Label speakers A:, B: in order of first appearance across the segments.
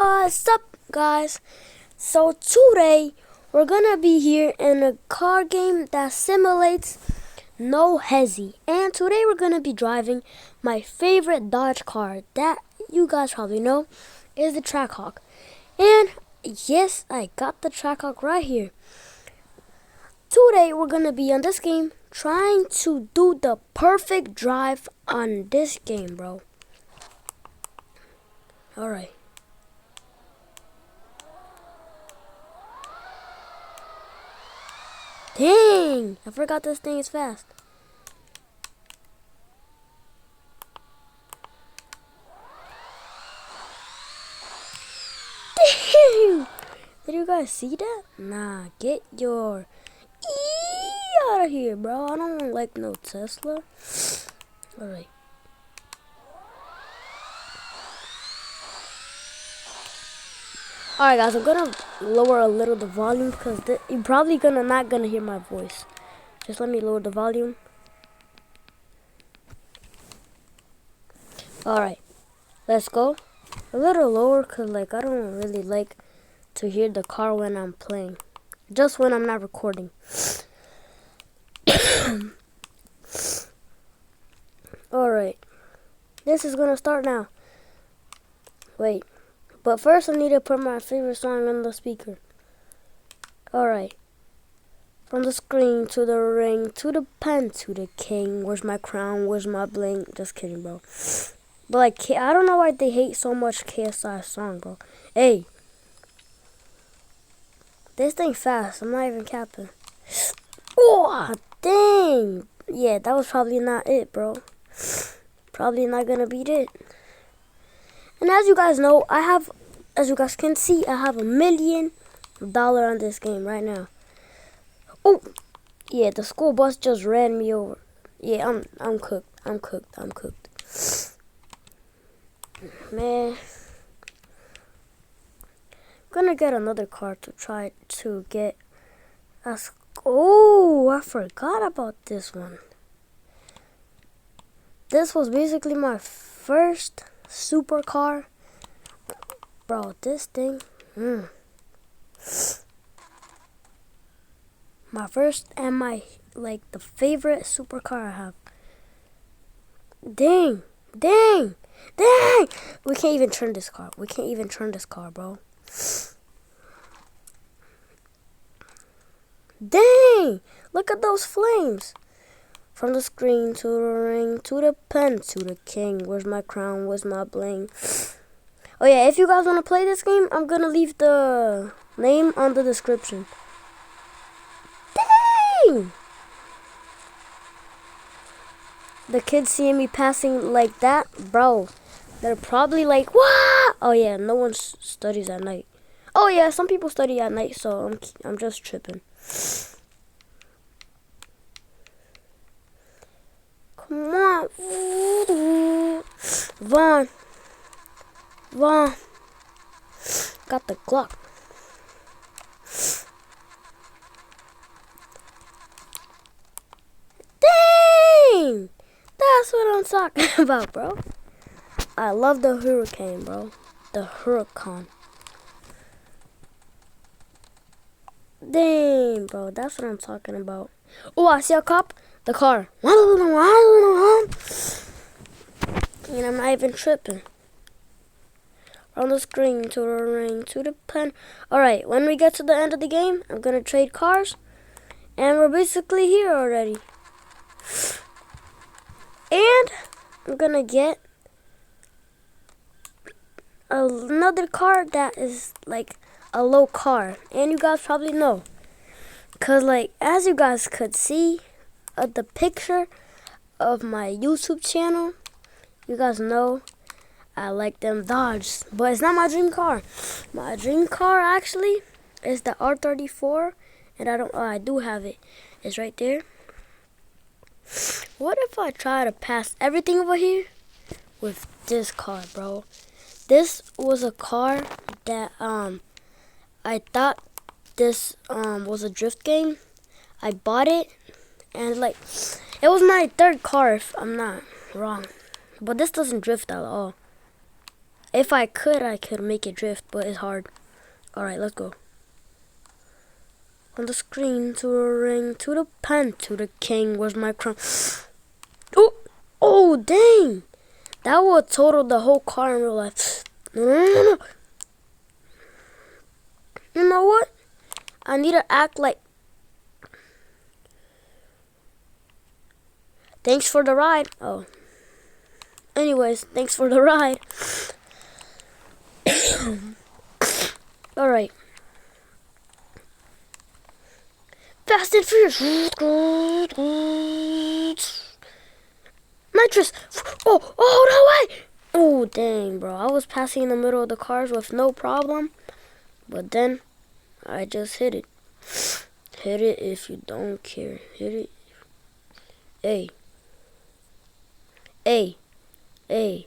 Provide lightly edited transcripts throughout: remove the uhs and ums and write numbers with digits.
A: What's up, guys? So today we're gonna be here in a car game that simulates no hesi, and today we're gonna be driving my favorite Dodge car that you guys probably know is the Trackhawk. And yes, I got the Trackhawk right here. Today we're gonna be on this game trying to do the perfect drive on this game, bro. Alright. Dang! I forgot this thing is fast. Dang! Did you guys see that? Nah, get your out of here, bro. I don't like no Tesla. Alright. Alright, guys, I'm gonna lower a little the volume because you're probably not gonna hear my voice. Just let me lower the volume. Alright, let's go. A little lower because I don't really like to hear the car when I'm playing. Just when I'm not recording. Alright, this is gonna start now. Wait. But first I need to put my favorite song on the speaker. Alright. From the screen to the ring, to the pen, to the king. Where's my crown? Where's my bling? Just kidding, bro. But I don't know why they hate so much KSI's song, bro. Hey. This thing fast. I'm not even capping. Oh, dang. Yeah, that was probably not it, bro. Probably not gonna beat it. And as you guys know, as you guys can see, I have $1 million on this game right now. Oh, yeah, the school bus just ran me over. Yeah, I'm cooked. I'm cooked. Man, I'm gonna get another car to try to get us. Oh, I forgot about this one. This was basically my first supercar. Bro, this thing. My first and the favorite supercar I have. Dang. We can't even turn this car. Bro. Dang. Look at those flames. From the screen to the ring, to the pen, to the king. Where's my crown? Where's my bling? Oh yeah, if you guys want to play this game, I'm going to leave the name on the description. Dang! The kids seeing me passing like that, bro, they're probably like, what? Oh yeah, no one studies at night. Oh yeah, some people study at night, so I'm just tripping. Come on. Vaughn. Got the Glock. Dang! That's what I'm talking about, bro. I love the hurricane, bro. The hurricane. Dang, bro. That's what I'm talking about. Oh, I see a cop. The car. And I'm not even tripping. On the screen, to the ring, to the pen. Alright, when we get to the end of the game, I'm going to trade cars. And we're basically here already. And I'm going to get another car that is like a low car. And you guys probably know. Because as you guys could see the picture of my YouTube channel, you guys know I like them Dodges, but it's not my dream car. My dream car actually is the R34, and I do have it. It's right there. What if I try to pass everything over here with this car, bro? This was a car that I thought this was a drift game. I bought it, and it was my third car if I'm not wrong. But this doesn't drift at all. If I could make it drift, but it's hard. Alright, let's go. On the screen, to the ring, to the pen, to the king, where's my crown? Oh! Oh, dang! That would total the whole car in real life. No. You know what? I need to act like... Thanks for the ride. Oh. Anyways, thanks for the ride. Alright. Fast and Furious. Nitrous. Oh, no way. Oh, dang, bro. I was passing in the middle of the cars with no problem. But then, I just hit it. Hit it if you don't care. Hit it. Hey. Hey. Hey.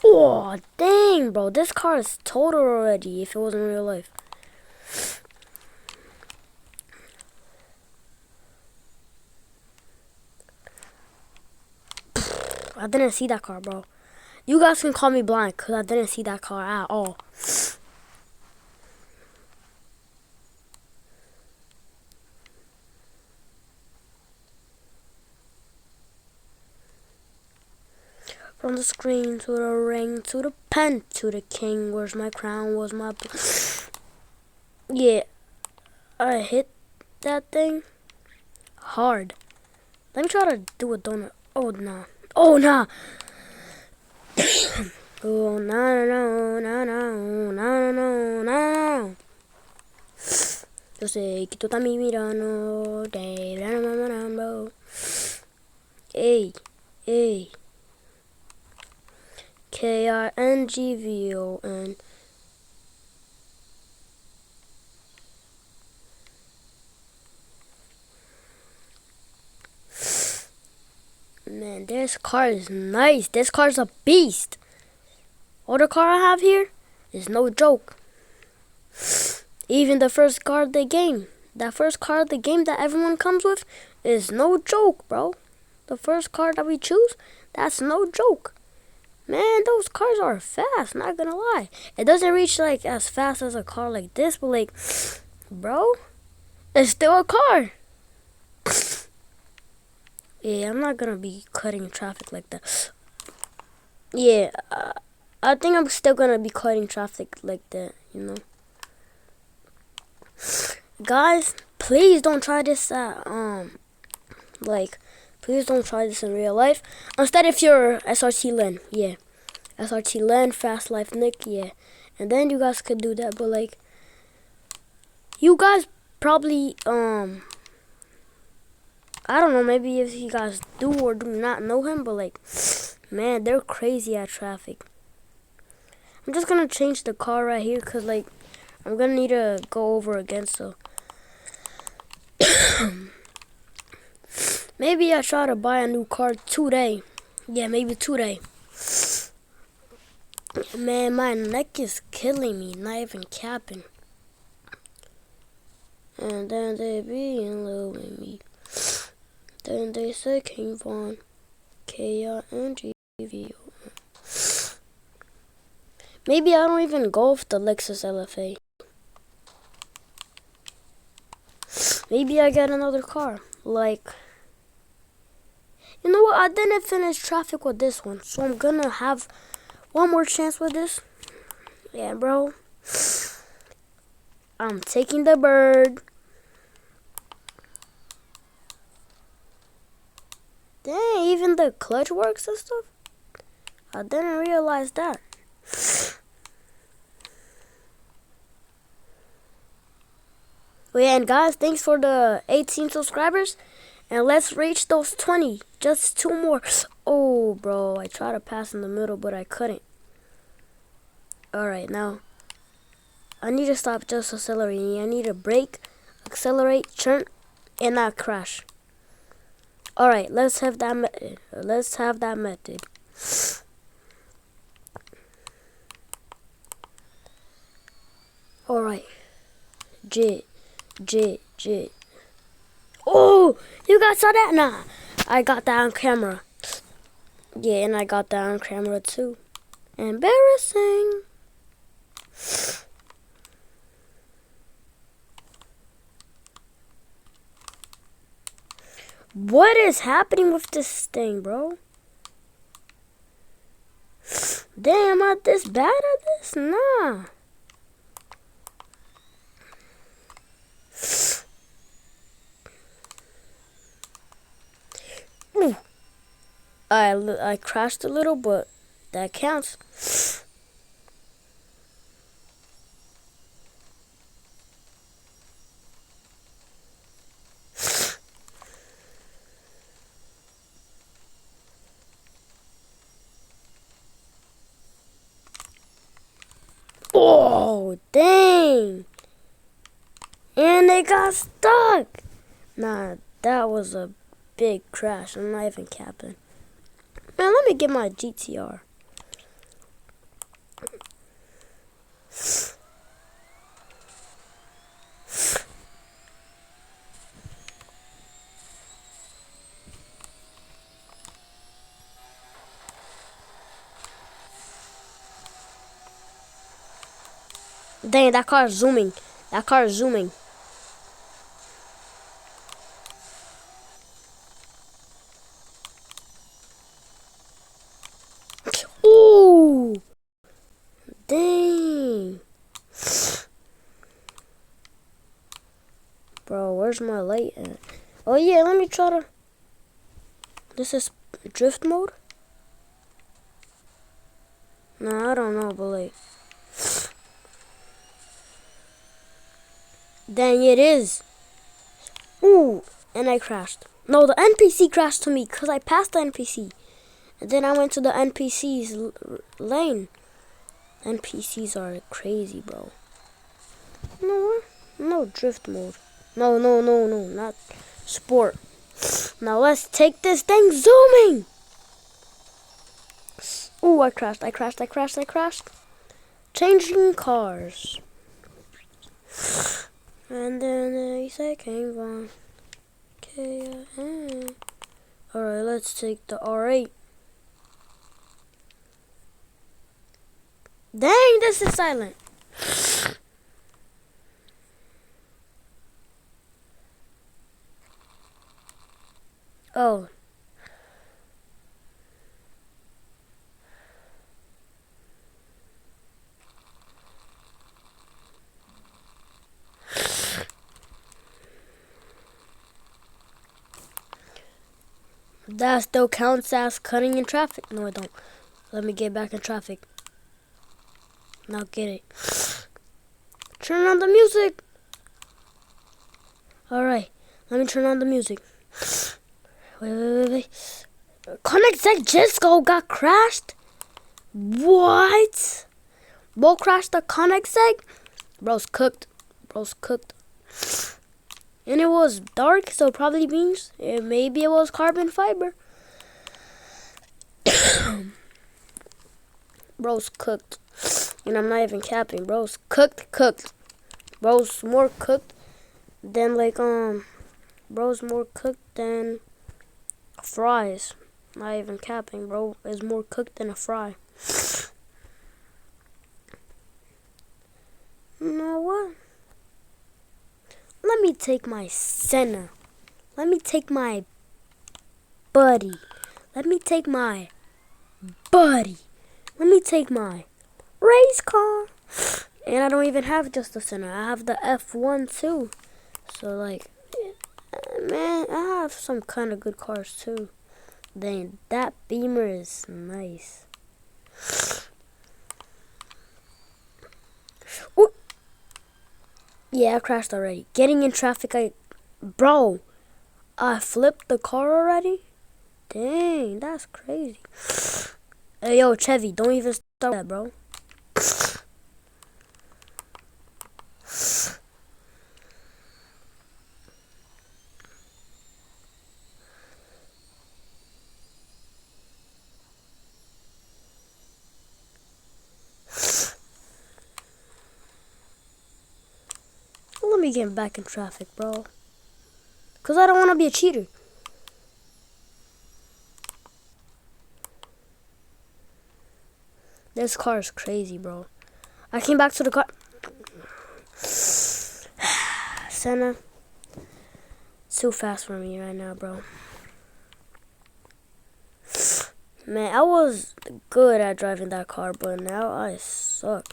A: Oh, dang, bro. This car is total already if it wasn't real life. I didn't see that car, bro. You guys can call me blind because I didn't see that car at all. From the screen to the ring to the pen to the king, where's my crown, was my... Yeah, I hit that thing hard. Let me try to do a donut. Oh, nah. Oh, nah. Oh, no. Yo sé que tú estás mirando. Ey. KINGVON. Man, this car is nice. This car's a beast. All the car I have here is no joke. Even the first car of the game. That first car of the game that everyone comes with is no joke, bro. The first car that we choose, that's no joke. Man, those cars are fast, not gonna lie. It doesn't reach like as fast as a car like this, but like, bro, it's still a car. Yeah, I'm not gonna be cutting traffic like that. Yeah, I think I'm still gonna be cutting traffic like that, you know. Guys, please don't try this please don't try this in real life. Instead, if you're SRT Len, yeah. SRT Len, Fast Life Nick, yeah. And then you guys could do that, but like, you guys probably, I don't know, maybe if you guys do or do not know him, but like, man, they're crazy at traffic. I'm just gonna change the car right here, cause like, I'm gonna need to go over again, so. Maybe I try to buy a new car today. Yeah, maybe today. Man, my neck is killing me, not even capping. And then they be in love with me. Then they say King Von, KINGVO. Maybe I don't even go with the Lexus LFA. Maybe I get another car. Like, you know what? I didn't finish traffic with this one, so I'm gonna have one more chance with this. Yeah, bro. I'm taking the bird. Dang, even the clutch works and stuff. I didn't realize that. Oh yeah, and guys, thanks for the 18 subscribers. And let's reach those 20. Just 2 more. Oh, bro, I tried to pass in the middle, but I couldn't. Alright, now, I need to stop just accelerating. I need to brake, accelerate, turn, and not crash. Alright, let's have that method. Alright. Jit. Oh, you guys saw that? Nah, I got that on camera. Yeah, and I got that on camera too. Embarrassing. What is happening with this thing, bro? Damn, am I this bad at this? Nah. Ooh. I crashed a little, but that counts. Oh, dang. And they got stuck. Nah, that was a big crash. I'm not even capping. Man, let me get my GTR. Dang, that car is zooming. That car is zooming. Ooh. Dang. Bro, where's my light at? Oh yeah, let me try to... This is drift mode? Nah, I don't know, but like... Dang, it is. Ooh, and I crashed. No, the NPC crashed to me because I passed the NPC. And then I went to the NPC's lane. NPCs are crazy, bro. No drift mode. No, not sport. Now let's take this thing zooming. Ooh, I crashed. Changing cars. And then they say came on. Alright, let's take the R8. Dang, this is silent. Oh. That still counts as cutting in traffic. No, I don't. Let me get back in traffic. Now get it. Turn on the music. Alright, let me turn on the music. Wait. Connect Disco got crashed? What? Bo crashed the Connect. Bro's cooked. And it was dark, so probably means maybe it was carbon fiber. Bro's cooked. And I'm not even capping. Bro's cooked. Bro's more cooked than bro's more cooked than fries. Not even capping. Bro is more cooked than a fry. You know what? Let me take my Senna. Let me take my buddy. Let me take my race car. And I don't even have just a Senna. I have the F1 too. So like, man, I have some kind of good cars too. Dang, that Beamer is nice. Ooh. Yeah, I crashed already. Getting in traffic, Bro, I flipped the car already? Dang, that's crazy. Hey, yo, Chevy, don't even start that, bro. Let me get back in traffic, bro. Because I don't want to be a cheater. This car is crazy, bro. I came back to the car. Senna, too fast for me right now, bro. Man, I was good at driving that car, but now I suck.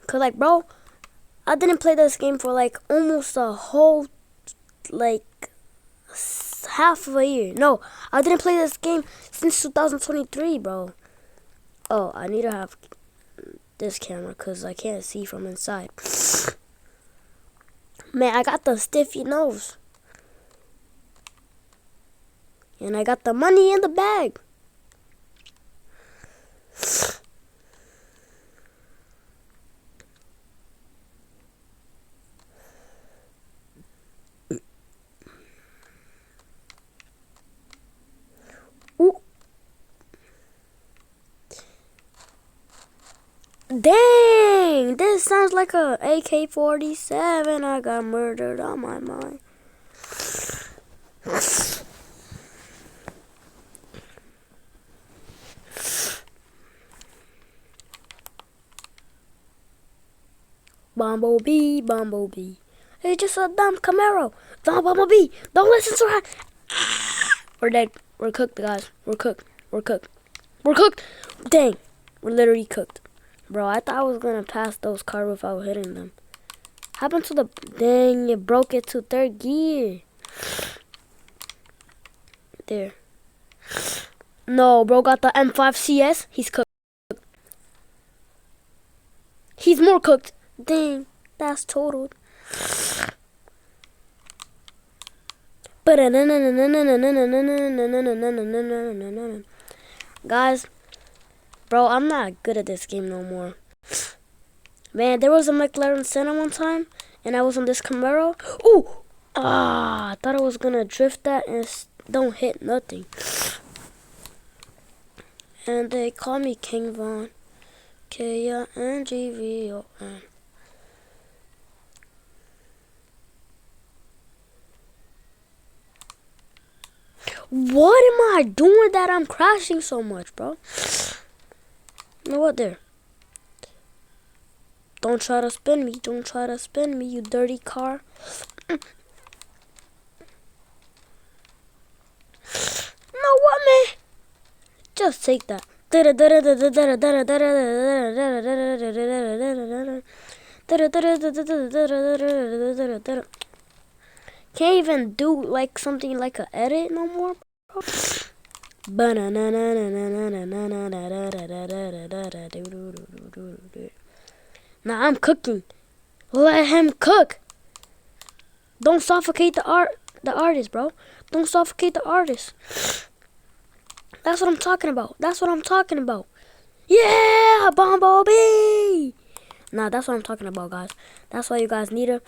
A: Cause like, bro, I didn't play this game for like almost a whole, like, half of a year. No, I didn't play this game since 2023, bro. Oh, I need to have this camera because I can't see from inside. Man, I got the stiffy nose. And I got the money in the bag. Ooh. Dang, this sounds like a AK-47. I got murdered on my mind. Bumblebee, Bumblebee. It's just a dumb Camaro. Don't Bumblebee. Don't listen to her. We're dead. We're cooked, guys. We're cooked. We're cooked. We're cooked. Dang. We're literally cooked. Bro, I thought I was going to pass those cars without hitting them. Happened to the... Dang, it broke it to third gear. There. No, bro got the M5 CS. He's cooked. He's more cooked. Dang, that's totaled. Guys, bro, I'm not good at this game no more. Man, there was a McLaren Senna one time, and I was on this Camaro. Ooh! I thought I was gonna drift that and don't hit nothing. And they call me King Von. K-I-N-G-V-O-N. What am I doing that I'm crashing so much, bro? You know what, there? Don't try to spin me. Don't try to spin me, you dirty car. No, what, man? Just take that. Can't even do like something like a edit no more, bro. Nah, I'm cooking. Let him cook. Don't suffocate the artist, bro. Don't suffocate the artist. That's what I'm talking about. That's what I'm talking about. Yeah, Bumblebee. Nah, that's what I'm talking about, guys. That's why you guys need to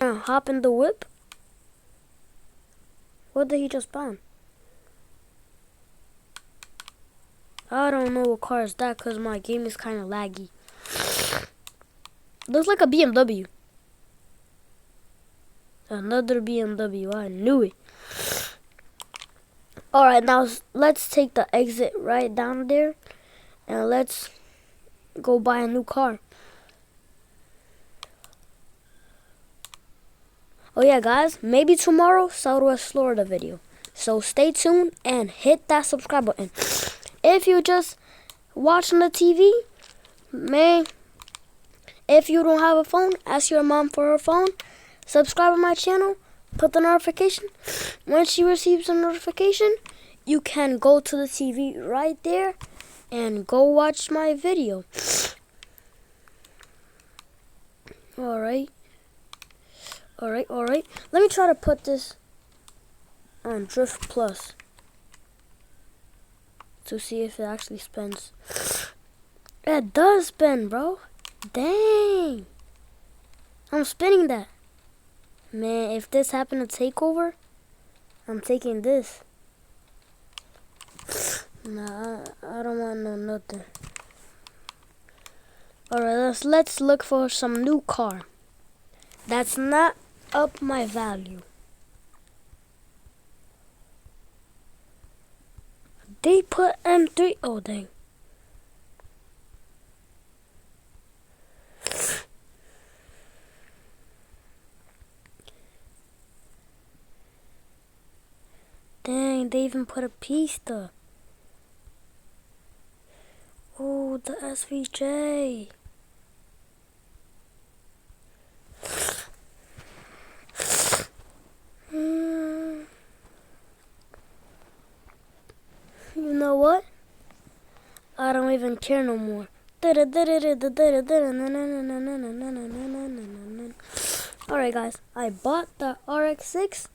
A: hop in the whip. What did he just ban? I don't know what car is that because my game is kind of laggy. Looks like a BMW. Another BMW. I knew it. Alright, now let's take the exit right down there. And let's go buy a new car. Oh yeah, guys. Maybe tomorrow, Southwest Florida video. So stay tuned and hit that subscribe button. If you just watching the TV, man, if you don't have a phone, ask your mom for her phone. Subscribe to my channel. Put the notification. When she receives a notification, you can go to the TV right there and go watch my video. Alright. Let me try to put this on Drift Plus to see if it actually spins. It does spin, bro. Dang. I'm spinning that. Man, if this happened to take over, I'm taking this. Nah, I don't want no nothing. Alright, let's look for some new car. That's not up my value. They put M3. Oh, dang. Dang, they even put a pista. Oh, the SVJ. You know what? I don't even care no more. Alright guys, I bought the RX-6.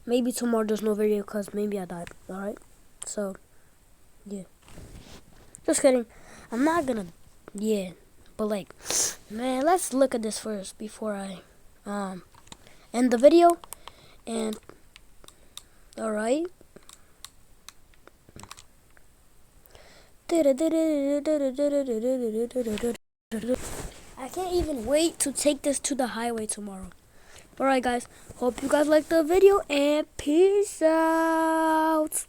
A: Maybe tomorrow there's no video because maybe I died. Alright? So, yeah. Just kidding. I'm not gonna, yeah. But like, man, let's look at this first before I end the video. And, alright. I can't even wait to take this to the highway tomorrow. Alright guys, hope you guys liked the video and peace out.